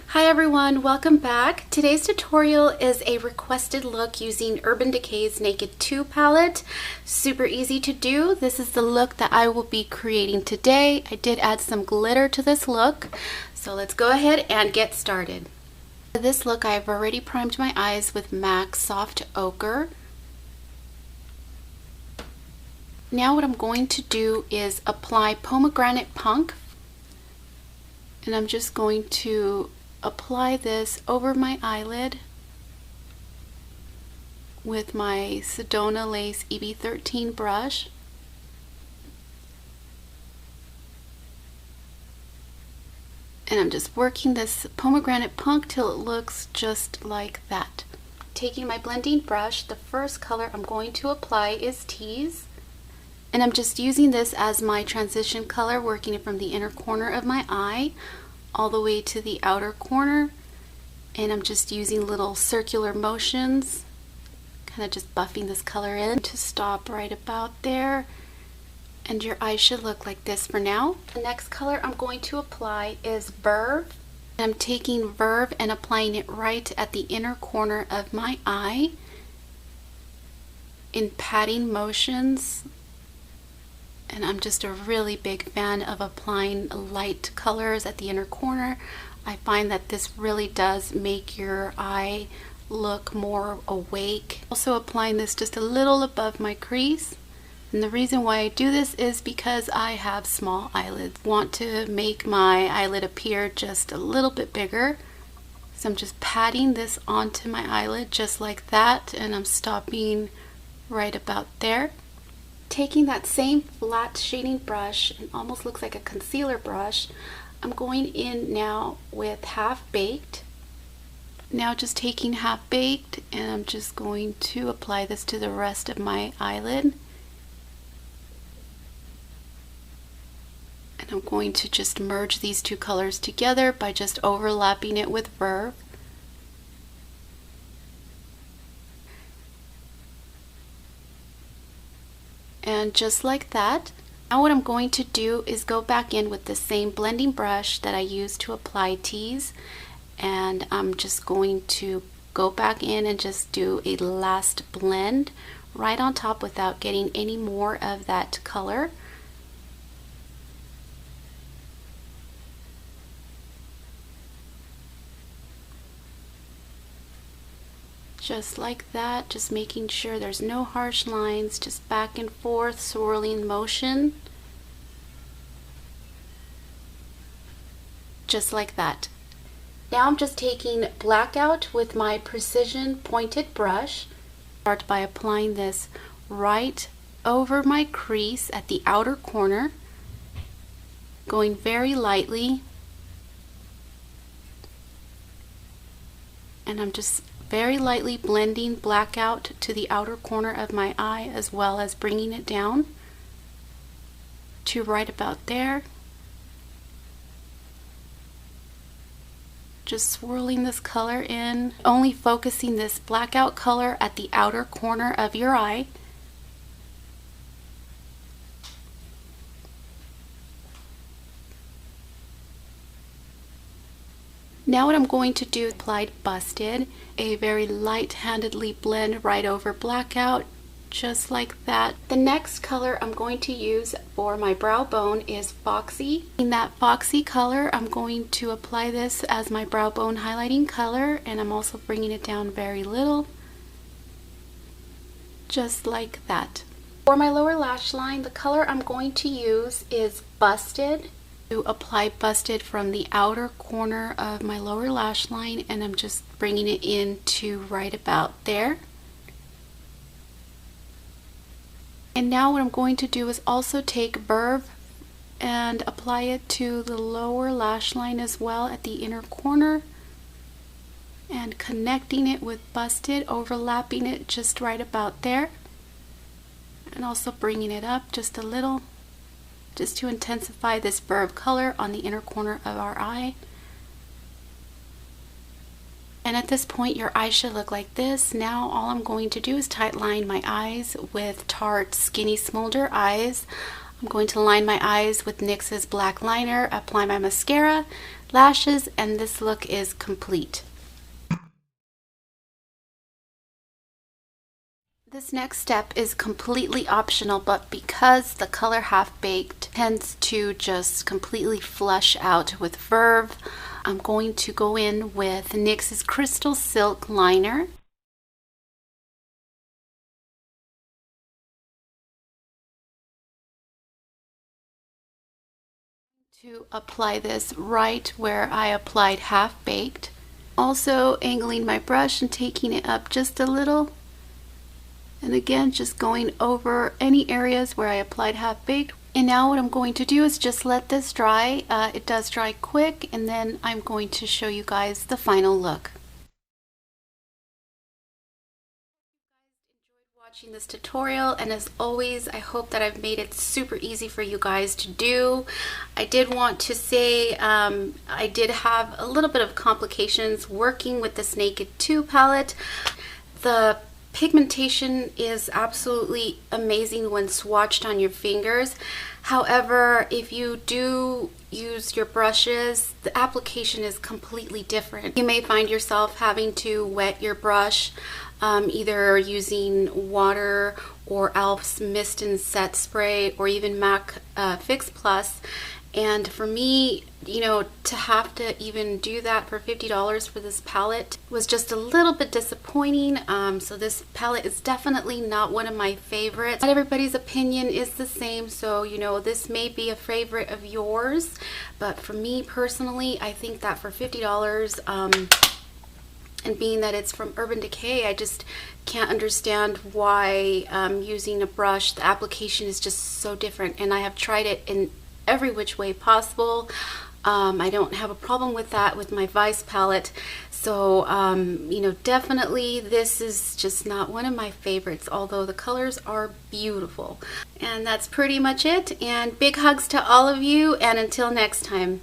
Hi everyone, welcome back. Today's tutorial is a requested look using Urban Decay's Naked 2 palette. Super easy to do. This is the look that I will be creating today. I did add some glitter to this look, so let's go ahead and get started. For this look, I've already primed my eyes with MAC Soft Ochre. Now what I'm going to do is apply Pomegranate Punk, and I'm just going to apply this over my eyelid with my Sedona Lace EB13 brush. And I'm just working this pomegranate punk till it looks just like that. Taking my blending brush, the first color I'm going to apply is Tease. And I'm just using this as my transition color, working it from the inner corner of my eye all the way to the outer corner. And I'm just using little circular motions, kind of just buffing this color in to stop right about there. And your eye should look like this for now. The next color I'm going to apply is Verve. I'm taking Verve and applying it right at the inner corner of my eye in patting motions. And I'm just a really big fan of applying light colors at the inner corner. I find that this really does make your eye look more awake. Also applying this just a little above my crease. And the reason why I do this is because I have small eyelids. I want to make my eyelid appear just a little bit bigger. So I'm just patting this onto my eyelid just like that, and I'm stopping right about there. Taking that same flat shading brush, and almost looks like a concealer brush, I'm going in now with Half Baked. Now just taking Half Baked, and I'm just going to apply this to the rest of my eyelid. And I'm going to just merge these two colors together by just overlapping it with Verve. And just like that. Now what I'm going to do is go back in with the same blending brush that I used to apply Tease, and I'm just going to go back in and just do a last blend right on top without getting any more of that color. Just like that, just making sure there's no harsh lines, just back and forth swirling motion. Just like that. Now I'm just taking Blackout with my precision pointed brush. Start by applying this right over my crease at the outer corner, going very lightly. And I'm just very lightly blending Blackout to the outer corner of my eye, as well as bringing it down to right about there. Just swirling this color in, only focusing this Blackout color at the outer corner of your eye. Now what I'm going to do is apply Busted, a very light-handedly blend right over Blackout, just like that. The next color I'm going to use for my brow bone is Foxy. In that Foxy color, I'm going to apply this as my brow bone highlighting color, and I'm also bringing it down very little, just like that. For my lower lash line, the color I'm going to use is Busted. To apply Busted from the outer corner of my lower lash line, and I'm just bringing it in to right about there. And now what I'm going to do is also take Verve and apply it to the lower lash line as well at the inner corner, and connecting it with Busted, overlapping it just right about there, and also bringing it up just a little, just to intensify this Verve color on the inner corner of our eye. And at this point your eye should look like this. Now all I'm going to do is tight line my eyes with Tarte Skinny Smolder Eyes. I'm going to line my eyes with NYX's black liner, apply my mascara, lashes, and this look is complete. This next step is completely optional, but because the color Half Baked tends to just completely flush out with verve, I'm going to go in with NYX's Crystal Silk Liner. To apply this right where I applied Half Baked. Also angling my brush and taking it up just a little. And again, just going over any areas where I applied Half Baked. And now what I'm going to do is just let this dry. It does dry quick, and then I'm going to show you guys the final look. Watching this tutorial, and as always, I hope that I've made it super easy for you guys to do. I did want to say I did have a little bit of complications working with this Naked 2 palette. The pigmentation is absolutely amazing when swatched on your fingers. However, if you do use your brushes, the application is completely different. You may find yourself having to wet your brush, either using water or e.l.f.'s Mist and Set Spray, or even MAC Fix Plus. And for me, you know, to have to even do that for $50 for this palette was just a little bit disappointing. So this palette is definitely not one of my favorites. Not everybody's opinion is the same, so you know, this may be a favorite of yours, but for me personally, I think that for $50, and being that it's from Urban Decay, I just can't understand why using a brush, the application is just so different, and I have tried it in every which way possible. I don't have a problem with that with my Vice palette. So, you know, definitely this is just not one of my favorites, although the colors are beautiful. And that's pretty much it. And big hugs to all of you, and until next time.